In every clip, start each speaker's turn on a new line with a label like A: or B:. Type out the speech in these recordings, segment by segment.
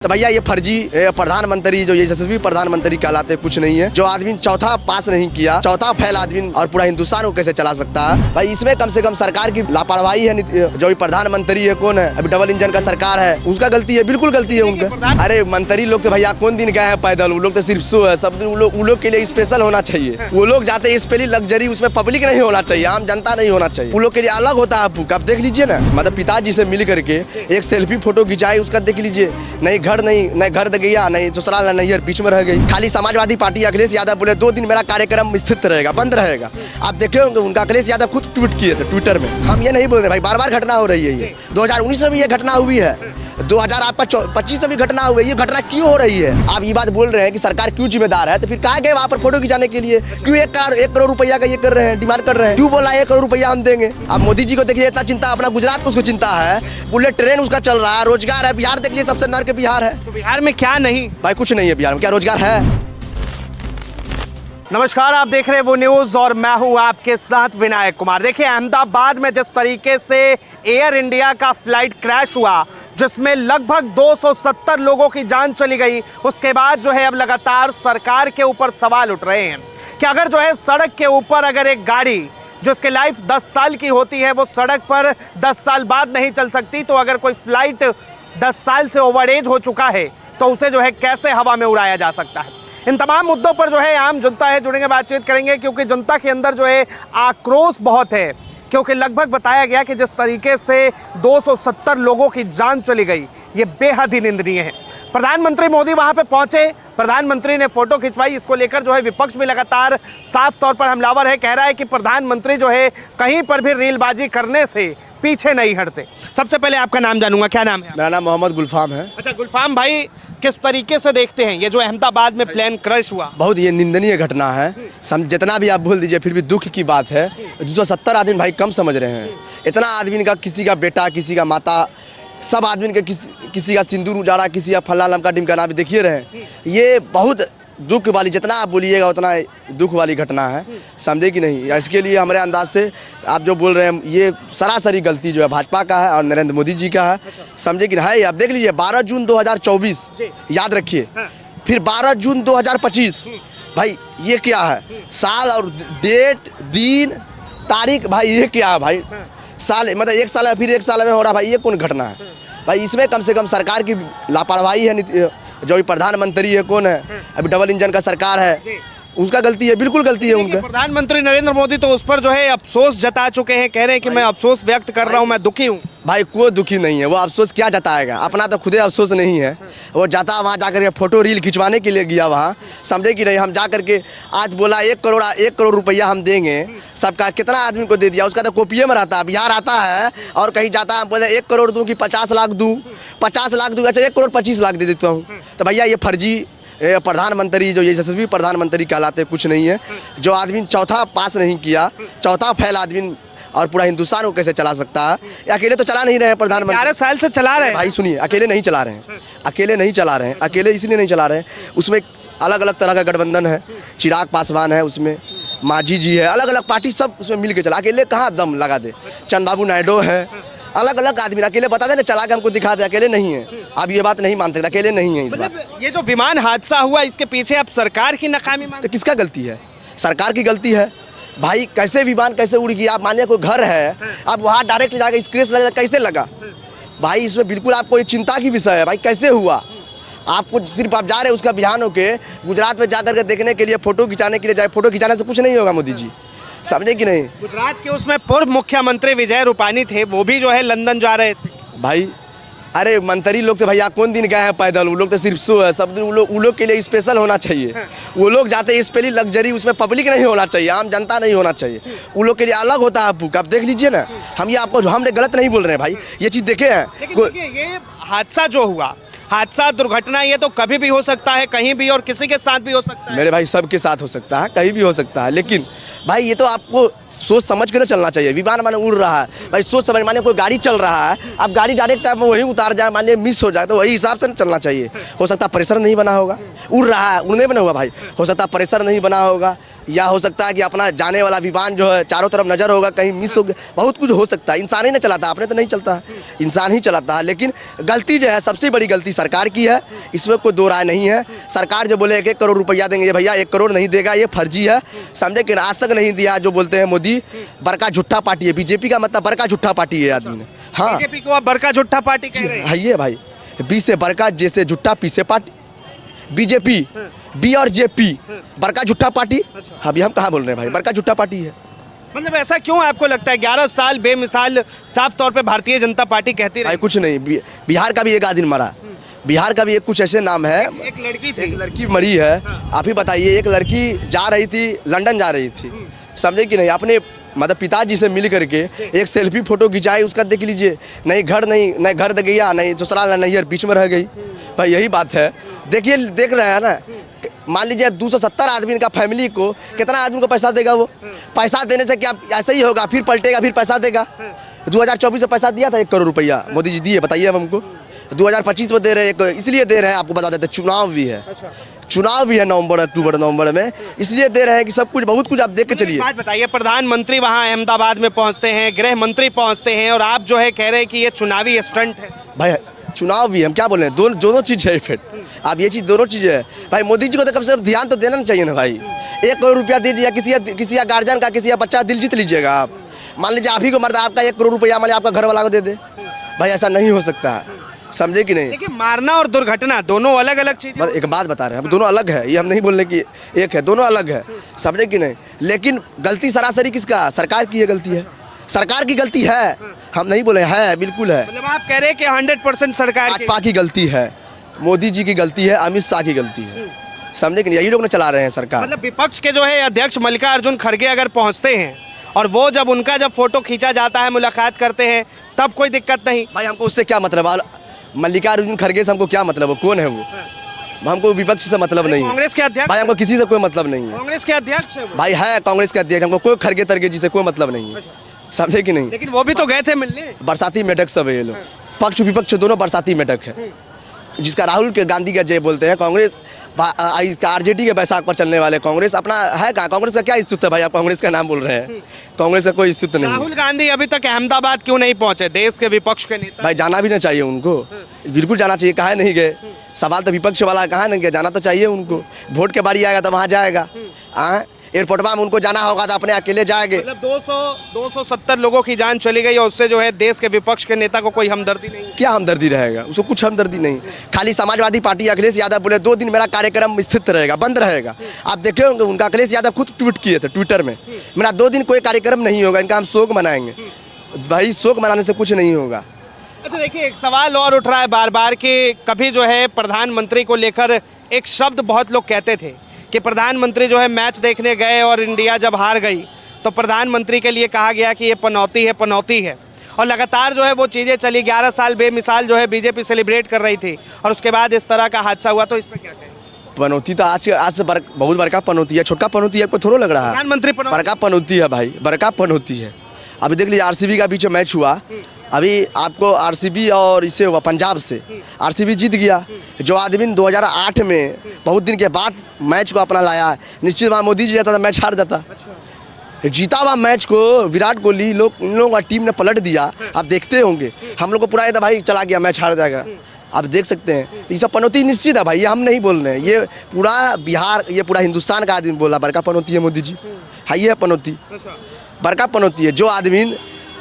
A: तो भैया ये फर्जी प्रधानमंत्री जो यशस्वी प्रधानमंत्री कहलाते कुछ नहीं है। जो आदमी चौथा पास नहीं किया, चौथा फेल आदमी और पूरा हिंदुस्तान को कैसे चला सकता है भाई। इसमें कम से कम सरकार की लापरवाही है। जो प्रधानमंत्री है कौन है, अभी डबल इंजन का सरकार है, उसका गलती है, बिल्कुल गलती है उनका। अरे मंत्री लोग तो भैया कौन दिन गए हैं पैदल, वो लोग तो सिर्फ सो है सब। वो लोग के लिए स्पेशल होना चाहिए। वो लोग जाते हैं स्पेशली लग्जरी, उसमें पब्लिक नहीं होना चाहिए, आम जनता नहीं होना चाहिए। वो लोग के लिए अलग होता है बुक। आप देख लीजिए ना, मतलब पिताजी से मिल करके एक सेल्फी फोटो खिंचाई, उसका देख लीजिए। नहीं घर नहीं घर दे गया, नहीं ससुराल ना नैहर, बीच में रह गई। खाली समाजवादी पार्टी अखिलेश यादव बोले 2 दिन मेरा कार्यक्रम स्थित रहेगा, बंद रहेगा। आप देखे होंगे उनका अखिलेश यादव खुद ट्वीट किए थे ट्विटर में। हम ये नहीं बोल रहे भाई, बार बार घटना हो रही है। ये 2019 में भी ये घटना हुई है, 2025 में भी घटना हुई है। ये घटना क्यों हो रही है? आप ये बात बोल रहे हैं कि सरकार क्यों जिम्मेदार है, तो फिर कहाँ गए वहाँ पर फोटो खिंचाने के लिए? क्यों 1 करोड़ रुपया का ये कर रहे हैं, डिमांड कर रहे हैं? क्यों बोला 1 करोड़ रुपया हम देंगे? अब मोदी जी को देखिए इतना चिंता, अपना गुजरात को उसको चिंता है, बुलेट ट्रेन उसका चल रहा है, रोजगार है। बिहार देख लीजिए, सबसे नर के बिहार है।
B: तो बिहार में क्या नहीं
A: भाई कुछ नहीं है बिहार में, क्या रोजगार है?
B: नमस्कार, आप देख रहे हैं वो न्यूज और मैं हूं आपके साथ विनायक कुमार। देखिए, अहमदाबाद में जिस तरीके से एयर इंडिया का फ्लाइट क्रैश हुआ, जिसमें लगभग 270 लोगों की जान चली गई, उसके बाद जो है अब लगातार सरकार के ऊपर सवाल उठ रहे हैं कि अगर जो है सड़क के ऊपर अगर एक गाड़ी जो उसकी लाइफ 10 साल की होती है, वो सड़क पर 10 साल बाद नहीं चल सकती, तो अगर कोई फ्लाइट 10 साल से ओवरएज हो चुका है तो उसे जो है कैसे हवा में उड़ाया जा सकता है। इन तमाम मुद्दों पर जो है आम जनता है जुड़ेंगे, बातचीत करेंगे, क्योंकि जनता के अंदर जो है आक्रोश बहुत है। क्योंकि लगभग बताया गया कि जिस तरीके से 270 लोगों की जान चली गई, ये बेहद ही निंदनीय है। प्रधानमंत्री मोदी वहां पे पहुंचे, प्रधानमंत्री ने फोटो खिंचवाई। इसको लेकर जो है विपक्ष भी लगातार साफ तौर पर हमलावर है, कह रहा है कि प्रधानमंत्री जो है कहीं पर भी रीलबाजी करने से पीछे नहीं हटते। सबसे पहले आपका नाम जानूंगा, क्या नाम है?
A: मेरा नाम मोहम्मद गुलफाम है।
B: अच्छा गुलफाम भाई, किस तरीके से देखते हैं ये जो अहमदाबाद में प्लेन क्रैश हुआ?
A: बहुत ये निंदनीय घटना है। जितना भी आप बोल दीजिए फिर भी दुख की बात है। 270 आदमी भाई कम समझ रहे हैं। इतना आदमी का, किसी का बेटा, किसी का माता, सब आदमी के किसी का सिंदूर उजाड़ा, किसी का फला लमका ढिमकाना भी देखिए रहे। ये बहुत दुख वाली, जितना आप बोलिएगा उतना दुख वाली घटना है, समझे कि नहीं? इसके लिए हमारे अंदाज से आप जो बोल रहे हैं, ये सरासरी गलती जो है भाजपा का है और नरेंद्र मोदी जी का है, समझे कि नहीं? आप देख लीजिए 12 जून 2024 याद रखिए, फिर 12 जून 2025। भाई ये क्या है? साल और डेट, दिन, तारीख, भाई ये क्या है भाई? साल मतलब 1 साल है, फिर 1 साल में हो रहा भाई, ये कौन घटना है भाई? इसमें कम से कम सरकार की लापरवाही है। जो प्रधानमंत्री है कौन है, अभी डबल इंजन का सरकार है, उसका गलती है, बिल्कुल गलती है उनका।
B: प्रधानमंत्री नरेंद्र मोदी तो उस पर जो है अफसोस जता चुके हैं, कह रहे हैं कि मैं अफसोस व्यक्त कर रहा हूं, मैं दुखी हूं।
A: भाई कोई दुखी नहीं है, वो अफसोस क्या जताएगा? अपना तो खुदे अफसोस नहीं है। वो जाता वहाँ जाकर के फोटो रील खिंचवाने के लिए गया वहाँ, समझे कि नहीं? हम जा करके आज बोला 1 करोड़ रुपया हम देंगे, सबका कितना आदमी को दे दिया, उसका तो कॉपिए में रहता है। बिहार आता है और कहीं जाता है, बोले 1 करोड़ दूँ कि 50 लाख दूँ, 50 लाख दूँ, अच्छा 1 करोड़ 25 लाख दे देता हूँ। तो भैया ये फर्जी प्रधानमंत्री जो यशस्वी प्रधानमंत्री कहलाते कुछ नहीं है। जो आदमी चौथा पास नहीं किया, चौथा फेल आदमी और पूरा हिंदुस्तान को कैसे चला सकता है? अकेले तो चला नहीं रहे हैं प्रधानमंत्री,
B: 11 साल से चला रहे हैं।
A: भाई सुनिए, अकेले नहीं चला रहे हैं, अकेले नहीं चला रहे हैं, अकेले इसलिए नहीं चला रहे हैं, उसमें अलग अलग तरह का गठबंधन है। चिराग पासवान है उसमें, मांझी जी है, अलग अलग पार्टी सब उसमें मिल के चला। अकेले कहाँ दम लगा दे? चंद्रबाबू नायडू है, अलग अलग आदमी अकेले बता दे ना, चला के हमको दिखा दे, अकेले नहीं है। अब ये बात नहीं मान सकता, अकेले नहीं है। इस
B: मतलब ये जो विमान हादसा हुआ, इसके पीछे अब सरकार की नाकामी मानते?
A: तो किसका गलती है? सरकार की गलती है भाई। कैसे विमान कैसे उड़ गया? आप मानिए कोई घर है, अब वहाँ डायरेक्ट जाकर स्क्रैच लगा, कैसे लगा भाई? इसमें बिल्कुल आपको चिंता की विषय है भाई, कैसे हुआ? आपको सिर्फ आप जा रहे हैं उसका बिहान होके गुजरात में जाकर के देखने के लिए, फोटो खिंचाने के लिए जाए। फोटो खिंचाने से कुछ नहीं होगा मोदी जी, समझे कि नहीं?
B: गुजरात के उसमें पूर्व मुख्यमंत्री विजय रूपानी थे, वो भी जो है लंदन जा रहे थे
A: भाई। अरे मंत्री लोग तो भैया कौन दिन गए हैं पैदल, वो लोग तो सिर्फ सो है सब। वो लोग के लिए स्पेशल होना चाहिए। वो लोग जाते हैं स्पेशली लग्जरी, उसमें पब्लिक नहीं होना चाहिए, आम जनता नहीं होना चाहिए। वो लोग के लिए अलग होता है बुक। आप देख लीजिए ना, हम ये आपको हमने गलत नहीं बोल रहे हैं भाई, ये चीज़ देखे हैं।
B: देखिए, ये हादसा जो हुआ, हादसा दुर्घटना, ये तो कभी भी हो सकता है, कहीं भी, और किसी के साथ भी हो सकता है।
A: मेरे भाई सबके साथ हो सकता है, कहीं भी हो सकता है, लेकिन भाई ये तो आपको सोच समझ के ना चलना चाहिए। विमान माने उड़ रहा है भाई, सोच समझ, माने कोई गाड़ी चल रहा है, अब गाड़ी डायरेक्ट टाइम में वही उतार जाए, माने मिस हो जाए तो वही हिसाब से ना चलना चाहिए। हो सकता है प्रेशर नहीं बना होगा, उड़ रहा है, उड़ने बना हुआ भाई, हो सकता है प्रेशर नहीं बना होगा, या हो सकता है कि अपना जाने वाला विमान जो है चारों तरफ नज़र होगा, कहीं मिस हो गया, बहुत कुछ हो सकता है। इंसान ही नहीं चलाता, आपने तो नहीं चलता है, इंसान ही चलाता है। लेकिन गलती जो है, सबसे बड़ी गलती सरकार की है, इसमें कोई दो राय नहीं है। सरकार जो बोले 1 करोड़ रुपया देंगे, भैया 1 करोड़ नहीं देगा, ये फर्जी है, समझे कि आज तक नहीं दिया। जो बोलते हैं मोदी बड़का झूठा पार्टी है, बीजेपी का मतलब बड़का झूठा पार्टी है आदमी ने। हाँ,
B: बीजेपी को आप बड़का झूठा पार्टी कह रहे हैं?
A: है ये भाई, बी से बड़का, जैसे झूठा, पी से पार्टी, बीजेपी, बी और जेपी, बड़का झूठा पार्टी। अभी हम कहाँ बोल रहे हैं भाई, बड़का झूठा पार्टी है।
B: मतलब ऐसा क्यों आपको लगता है? 11 साल बेमिसाल साफ तौर पे भारतीय जनता पार्टी कहती
A: भाई
B: रही।
A: कुछ नहीं, बिहार का भी एक आदमी मरा, बिहार का भी एक कुछ ऐसे नाम है,
B: एक लड़की थी,
A: एक लड़की मरी है। आप ही बताइए, एक लड़की जा रही थी, लंदन जा रही थी, समझे कि नहीं, अपने मतलब पिताजी से मिल करके एक सेल्फी फोटो खिंचाई, उसका देख लीजिए, नहीं घर दे गया, नहीं ससुराल, नहीं यार, बीच में रह गई। भाई यही बात है। देखिए, देख रहे हैं ना, मान लीजिए 270 आदमी का फैमिली को, कितना आदमी को पैसा देगा वो? पैसा देने से क्या ऐसा ही होगा, फिर पलटेगा, फिर पैसा देगा। 2024 में पैसा दिया था 1 करोड़ रुपया, मोदी जी दिए, बताइए अब हमको। 2025 में दे रहे हैं, इसलिए दे रहे हैं, आपको बता देते, चुनाव भी है, चुनाव भी है नवंबर में, इसलिए दे रहे हैं कि सब कुछ, बहुत कुछ आप देख के चलिए।
B: बात बताइए, प्रधानमंत्री वहाँ अहमदाबाद में पहुँचते हैं, गृह मंत्री पहुँचते हैं, और आप जो है कह रहे हैं कि ये चुनावी स्टंट है।
A: भाई चुनाव भी, हम क्या बोल रहे हैं, दोनों चीज़ है। फिर आप ये चीज़, दोनों चीज़ें है भाई। मोदी जी को तो कम से कम ध्यान तो देना चाहिए ना भाई। 1 करोड़ रुपया दीजिए, किसी का गार्जियन का, किसी का बच्चा दिल जीत लीजिएगा आप। मान लीजिए आप ही को मरता, आपका 1 करोड़ रुपया मान लीजिए आपका घर वाला को दे दे, भाई ऐसा नहीं हो सकता है, समझे कि नहीं।
B: देखिए, मारना और दुर्घटना दोनों अलग अलग चीजें।
A: एक बात बता रहे हैं, हम दोनों अलग है, ये हम नहीं बोल रहे कि एक है, दोनों अलग है, समझे कि नहीं। लेकिन गलती सरासरी किसका? सरकार की है, गलती है, सरकार की गलती है, हम नहीं बोले, है बिल्कुल है।
B: मतलब आप कह रहे हैं कि 100% सरकार की।
A: भाजपा की गलती है, मोदी जी की गलती है, अमित शाह की गलती है, समझे कि नहीं, यही लोग ने चला रहे हैं सरकार।
B: मतलब विपक्ष के जो है अध्यक्ष मल्लिकार्जुन खड़गे अगर पहुंचते हैं और वो जब उनका जब फोटो खींचा जाता है, मुलाकात करते हैं, तब कोई दिक्कत नहीं।
A: भाई हमको उससे क्या मतलब, मल्लिकार्जुन खड़गे से हमको क्या मतलब, कौन है वो? हमको विपक्ष से मतलब नहीं है।
B: कांग्रेस के अध्यक्ष,
A: भाई हमको किसी से कोई मतलब नहीं है।
B: कांग्रेस के अध्यक्ष है वो।
A: भाई है कांग्रेस के अध्यक्ष, हमको कोई खड़गे तरगे जी से कोई मतलब नहीं है, समझे कि नहीं।
B: लेकिन वो भी तो गए थे मिलने।
A: बरसाती मेढक सब है ये लोग, पक्ष विपक्ष दोनों बरसाती मेढक है, जिसका राहुल के गांधी का जय बोलते हैं। कांग्रेस इसका आरजेडी के बैसाख पर चलने वाले कांग्रेस अपना है कहाँ? कांग्रेस का क्या अस्तित्व है भाई? आप कांग्रेस का नाम बोल रहे हैं, कांग्रेस का कोई अस्तित्व नहीं है।
B: राहुल गांधी अभी तक अहमदाबाद क्यों नहीं पहुंचे, देश के विपक्ष के नेता?
A: भाई जाना भी ना चाहिए उनको, बिल्कुल जाना चाहिए, कहाँ नहीं गए? सवाल तो विपक्ष वाला, कहाँ नहीं गए? जाना तो चाहिए उनको, वोट के बारी आएगा तो वहाँ जाएगा। एयरपोर्ट में उनको जाना होगा तो अपने अकेले जाएंगे।
B: मतलब 270 लोगों की जान चली गई और उससे जो है देश के विपक्ष के नेता को कोई हमदर्दी नहीं है।
A: क्या हमदर्दी रहेगा? उसको कुछ हमदर्दी नहीं। खाली समाजवादी पार्टी अखिलेश यादव बोले 2 दिन मेरा कार्यक्रम स्थित रहेगा, बंद रहेगा। आप देखे होंगे उनका, अखिलेश यादव खुद ट्वीट किए थे ट्विटर में, मेरा 2 दिन कोई कार्यक्रम नहीं होगा, इनका हम शोक मनाएंगे। भाई शोक मनाने से कुछ नहीं होगा।
B: अच्छा देखिए, एक सवाल और उठ रहा है बार बार कि कभी जो है प्रधानमंत्री को लेकर एक शब्द बहुत लोग कहते थे कि प्रधानमंत्री जो है मैच देखने गए और इंडिया जब हार गई तो प्रधानमंत्री के लिए कहा गया कि ये पनौती है, पनौती है। और लगातार जो है वो चीज़ें चली, 11 साल बेमिसाल जो है बीजेपी सेलिब्रेट कर रही थी और उसके बाद इस तरह का हादसा हुआ, तो इसमें क्या कहें?
A: पनौती तो आज से बहुत बड़का पनौती है, छोटा पनौती है, आपको थोड़ा लग रहा है?
B: प्रधानमंत्री
A: बड़का पनौती है भाई, बड़का पनौती है। अभी देख लीजिए आरसीबी का बीच में मैच हुआ, अभी आपको आरसीबी और इससे हुआ पंजाब से, आरसीबी जीत गया। जो आदमी 2008 में बहुत दिन के बाद मैच को अपना लाया, निश्चित वहाँ मोदी जी जाता था मैच हार जाता। जीता हुआ मैच को विराट कोहली इन लोगों का टीम ने पलट दिया। आप देखते होंगे, हम लोग को पूरा था भाई चला गया, मैच हार जाएगा। आप देख सकते हैं, तो ये सब पनौती निश्चित है भाई, ये हम नहीं बोल रहे हैं, ये पूरा बिहार, ये पूरा हिंदुस्तान का आदमी बोला बड़का पनौती है मोदी जी। हाँ ये है पनौती, बड़का पनौती है। जो आदमी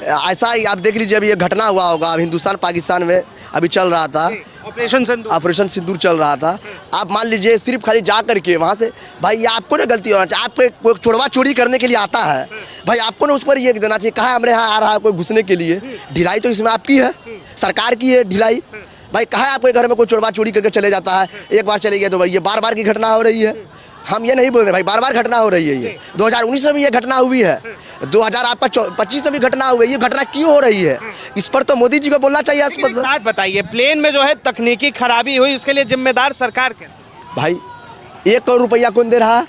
A: ऐसा ही, आप देख लीजिए अभी ये घटना हुआ होगा, अब हिंदुस्तान पाकिस्तान में अभी चल रहा था ऑपरेशन सिंदूर चल रहा था। आप मान लीजिए सिर्फ खाली जा करके वहाँ से, भाई ये आपको ना गलती होना चाहिए, आपको कोई चोरवा चोरी करने के लिए आता है भाई, आपको ना उस पर ये देना चाहिए, कहा हमारे यहाँ आ रहा है कोई घुसने के लिए, ढिलाई तो इसमें आपकी है, सरकार की है ढिलाई। भाई कहा है आपके घर में कोई चोरवा चोरी करके चले जाता है, एक बार चले गए तो भाई ये बार बार की घटना हो रही है। हम ये नहीं बोल रहे भाई बार बार घटना हो रही है, ये 2019 में भी ये घटना हुई है, 2025 में भी घटना हुई है। ये घटना क्यों हो रही है, इस पर तो मोदी जी को बोलना चाहिए। इस पर
B: बात बताइए, प्लेन में जो है तकनीकी खराबी हुई, उसके लिए जिम्मेदार सरकार कैसे?
A: भाई 1 करोड़ रुपया कौन दे रहा है?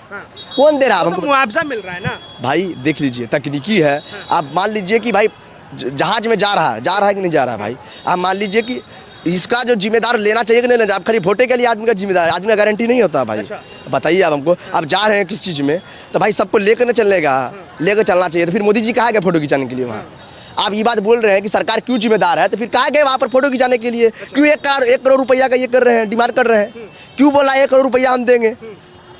A: कौन दे रहा है
B: तो
A: हमको?
B: मुआवजा मिल रहा है ना।
A: भाई देख लीजिए, तकनीकी है। आप मान लीजिए कि भाई जहाज में जा रहा है कि नहीं जा रहा है भाई। आप मान लीजिए कि इसका जो जिम्मेदार लेना चाहिए कि नहीं लेना। आप खाली वोटे के लिए आदमी का जिम्मेदार है, आदमी का गारंटी नहीं होता भाई।
B: अच्छा।
A: बताइए आप हमको, आप जा रहे हैं किस चीज़ में, तो भाई सबको लेकर न चलेगा, लेकर चलना चाहिए। तो फिर मोदी जी कहाँ गए फोटो खिंचाने के लिए वहाँ? आप ये बात बोल रहे हैं कि सरकार क्यों जिम्मेदार है, तो फिर कहाँ गए वहाँ पर फोटो खिंचाने के लिए? क्यों 1 करोड़ रुपया का ये कर रहे हैं, डिमांड कर रहे हैं? क्यों बोला 1 करोड़ रुपया हम देंगे?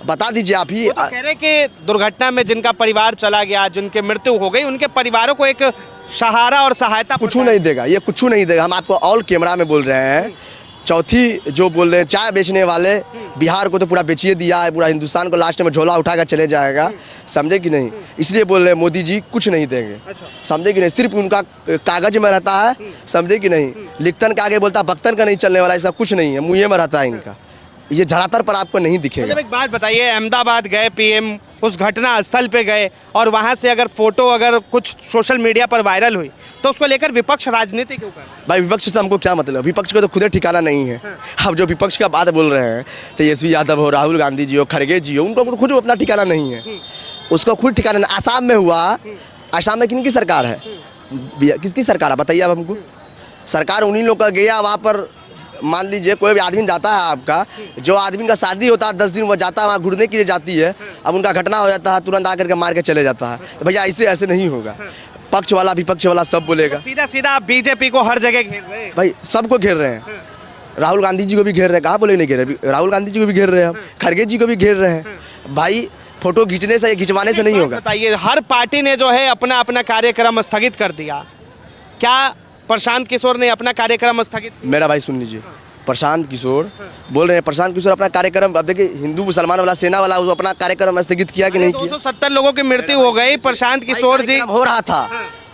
A: बता दीजिए आप ही।
B: वो तो कह रहे कि दुर्घटना में जिनका परिवार चला गया, जिनके मृत्यु हो गई, उनके परिवारों को एक सहारा और सहायता
A: कुछ नहीं देगा, ये कुछ नहीं देगा। हम आपको ऑल कैमरा में बोल रहे हैं। चौथी जो बोल रहे हैं चाय बेचने वाले, बिहार को तो पूरा बेचिए दिया है, पूरा हिंदुस्तान को लास्ट में झोला उठाकर चले जाएगा, समझे कि नहीं? इसलिए बोल रहे हैं मोदी जी कुछ नहीं देंगे, समझे कि नहीं? सिर्फ उनका कागज में रहता है, समझे कि नहीं? लिखतन के आगे बोलता है बख्तन का नहीं चलने वाला, ऐसा कुछ नहीं है, मुँह में रहता है इनका। ये धरातल पर आपको नहीं दिखेगा।
B: मतलब एक बात बताइए, अहमदाबाद गए पीएम, उस घटना स्थल पे गए और वहां से अगर फोटो अगर कुछ सोशल मीडिया पर वायरल हुई तो उसको लेकर विपक्ष राजनीति क्यों कर रहा है?
A: भाई विपक्ष से हमको क्या मतलब? विपक्ष को तो खुद ठिकाना नहीं है। अब जो विपक्ष का बात बोल रहे हैं, तेजस्वी यादव हो, राहुल गांधी जी हो, खड़गे जी हो, उनको खुद अपना ठिकाना नहीं है। उसको खुद ठिकाना नहीं। आसाम में हुआ, आसाम में किनकी सरकार है? किसकी सरकार है बताइए आप हमको? सरकार उन्हीं लोग का गया वहाँ पर। मान लीजिए कोई भी आदमी जाता है आपका, जो आदमी का शादी होता है 10 दिन वो जाता है वहाँ घूरने के लिए जाती है, अब उनका घटना हो जाता है तुरंत आकर के मार के चले जाता है। तो भैया ऐसे नहीं होगा। पक्ष वाला विपक्ष वाला सब बोलेगा।
B: सीधा सीधा आप बीजेपी को हर जगह घेर रहे हैं।
A: भाई सबको घेर रहे हैं, राहुल गांधी जी को भी घेर रहे हैं। कहाँ बोले नहीं घेर रहे? राहुल गांधी जी को भी घेर रहे हैं, खड़गे जी को भी घेर रहे हैं। भाई फोटो खींचने से खिंचवाने से नहीं होगा।
B: बताइए, हर पार्टी ने जो है अपना अपना कार्यक्रम स्थगित कर दिया, क्या प्रशांत किशोर ने अपना कार्यक्रम स्थगित?
A: मेरा भाई सुन लीजिए, प्रशांत किशोर बोल रहे हैं, प्रशांत किशोर अपना कार्यक्रम, अब देखिए हिंदू मुसलमान वाला सेना वाला वो अपना कार्यक्रम स्थगित किया कि नहीं किया?
B: 270 लोगों की मृत्यु हो गई, प्रशांत किशोर जी
A: हो रहा था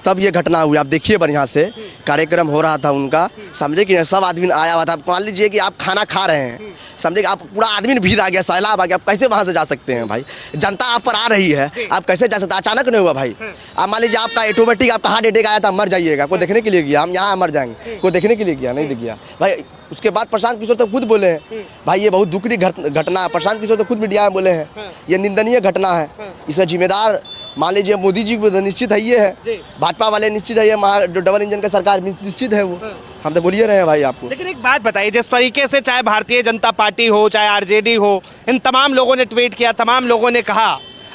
A: तब ये घटना हुई। आप देखिए बढ़िया से, कार्यक्रम हो रहा था उनका, समझे कि सब आदमी आया हुआ था। मान लीजिए कि आप खाना खा रहे हैं, समझे कि आप पूरा आदमी भीड़ आ गया, सैलाब आ गया, आप कैसे वहाँ से जा सकते हैं भाई? जनता आप पर आ रही है, आप कैसे जा सकते? अचानक नहीं हुआ भाई। आप मान लीजिए आपका ऑटोमेटिक आपका हार्ट अटैक आया था, मर जाइएगा, कोई देखने के लिए गया? हम यहाँ मर जाएंगे, कोई देखने के लिए गया? नहीं गया भाई। उसके बाद प्रशांत किशोर तो खुद बोले हैं भाई ये बहुत दुखद घटना। प्रशांत किशोर तो खुद मीडिया में बोले हैं ये निंदनीय घटना है, इसका जिम्मेदार मान लीजिए मोदी जी को निश्चित है, ये है भाजपा वाले निश्चित है, ये जो डबल इंजन का सरकार निश्चित है वो। हम तो बोलिए रहे हैं भाई आपको।
B: लेकिन एक बात बताइए, जिस तरीके से चाहे भारतीय जनता पार्टी हो चाहे आरजेडी हो, इन तमाम लोगों ने ट्वीट किया, तमाम लोगों ने कहा,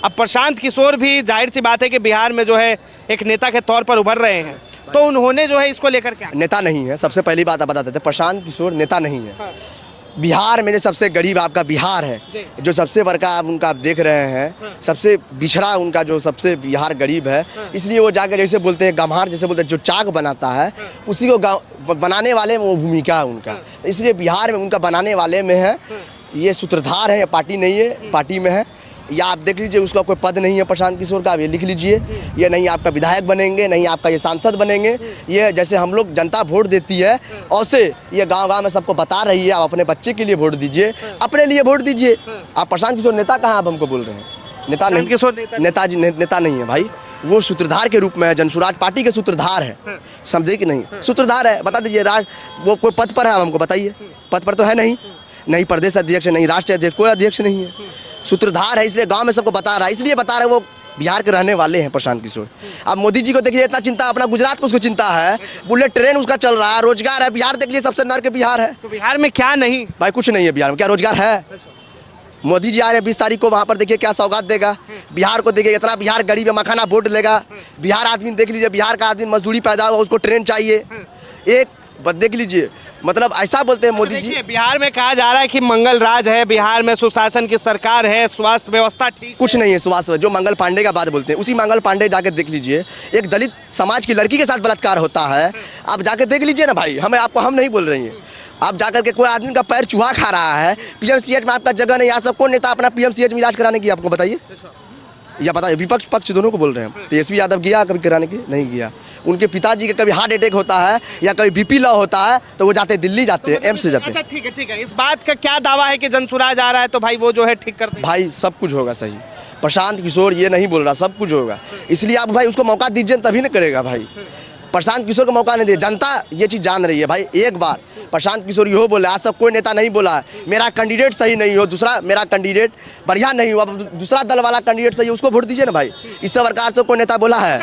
B: अब प्रशांत किशोर भी जाहिर सी बात है कि बिहार में जो है एक नेता के तौर पर उभर रहे हैं, तो उन्होंने जो है इसको लेकर क्या?
A: नेता नहीं है, सबसे पहली बात आप बता देते, प्रशांत किशोर नेता नहीं है। बिहार में जो सबसे गरीब आपका बिहार है, जो सबसे बड़का आप उनका आप देख रहे हैं, सबसे बिछड़ा उनका जो सबसे बिहार गरीब है, इसलिए वो जाकर जैसे बोलते हैं गम्हार, जैसे बोलते हैं जो चाक बनाता है उसी को बनाने वाले में वो भूमिका है उनका, इसलिए बिहार में उनका बनाने वाले में है। ये सूत्रधार है, ये पार्टी नहीं है, पार्टी में है। या आप देख लीजिए उसका कोई पद नहीं है प्रशांत किशोर का, आप ये लिख लीजिए, ये नहीं आपका विधायक बनेंगे, नहीं आपका ये सांसद बनेंगे। ये जैसे हम लोग जनता वोट देती है ऐसे ये गांव-गांव में सबको बता रही है, आप अपने बच्चे के लिए वोट दीजिए, अपने लिए वोट दीजिए। आप प्रशांत किशोर नेता कहाँ आप हमको बोल रहे हैं? नेता नहीं, नेताजी नेता नहीं है भाई, वो सूत्रधार के रूप में है, जनसुराज पार्टी के सूत्रधार है, समझे कि नहीं? सूत्रधार है, बता दीजिए वो कोई पद पर है हमको बताइए? पद पर तो है नहीं प्रदेश अध्यक्ष, नहीं राष्ट्रीय अध्यक्ष, कोई अध्यक्ष नहीं है, सूत्रधार है, इसलिए गांव में सबको बता रहा है, इसलिए बता रहे हैं वो बिहार के रहने वाले हैं प्रशांत किशोर। अब मोदी जी को देखिए इतना चिंता, अपना गुजरात को उसको चिंता है, बुलेट ट्रेन उसका चल रहा है, रोजगार है, बिहार देख लीजिए सबसे नर के बिहार है।
B: तो बिहार में क्या नहीं
A: भाई? कुछ नहीं है बिहार में, क्या रोजगार है? मोदी जी आ रहे हैं 20 तारीख को, वहाँ पर देखिए क्या सौगात देगा बिहार को। देखिए इतना बिहार गरीब है, मखाना वोट लेगा बिहार आदमी, देख लीजिए बिहार का आदमी मजदूरी पैदा हुआ, उसको ट्रेन चाहिए एक, देख लीजिए मतलब ऐसा बोलते हैं मोदी जी।
B: बिहार में कहा जा रहा है कि मंगल राज है, बिहार में सुशासन की सरकार है, स्वास्थ्य व्यवस्था ठीक,
A: कुछ नहीं है स्वास्थ्य। जो मंगल पांडे का बात बोलते हैं, उसी मंगल पांडे जाकर देख लीजिए, एक दलित समाज की लड़की के साथ बलात्कार होता है, आप जाकर देख लीजिए ना भाई, हम नहीं बोल रही हैं। आप जाकर के कोई आदमी का पैर चूहा खा रहा है, पीएमसीएच में आपका जगह नहीं, यहाँ सब कौन नेता अपना पीएमसीएच में इलाज कराने की आपको बताइए? या बताइए, विपक्ष पक्ष दोनों को बोल रहे हैं। तेजस्वी यादव गया कभी कराने की? नहीं गया। उनके पिताजी के कभी हार्ट अटैक होता है या कभी बीपी लो होता है तो वो जाते दिल्ली जाते हैं, एम्स से जाते हैं।
B: अच्छा ठीक है, इस बात का क्या दावा है कि जनसुराज आ रहा है तो भाई वो जो है ठीक करते हैं?
A: भाई सब कुछ होगा सही, प्रशांत किशोर ये नहीं बोल रहा, सब कुछ होगा, इसलिए आप भाई उसको मौका दीजिए तभी ना करेगा भाई। प्रशांत किशोर को मौका नहीं दिया। जनता ये चीज़ जान रही है भाई। एक बार प्रशांत किशोर यो बोले, आज तक कोई नेता नहीं बोला मेरा कैंडिडेट सही नहीं हो, दूसरा मेरा कैंडिडेट बढ़िया नहीं हो, अब दूसरा दल वाला कैंडिडेट सही है उसको वोट दीजिए ना भाई। इस सरकार से कोई नेता बोला है?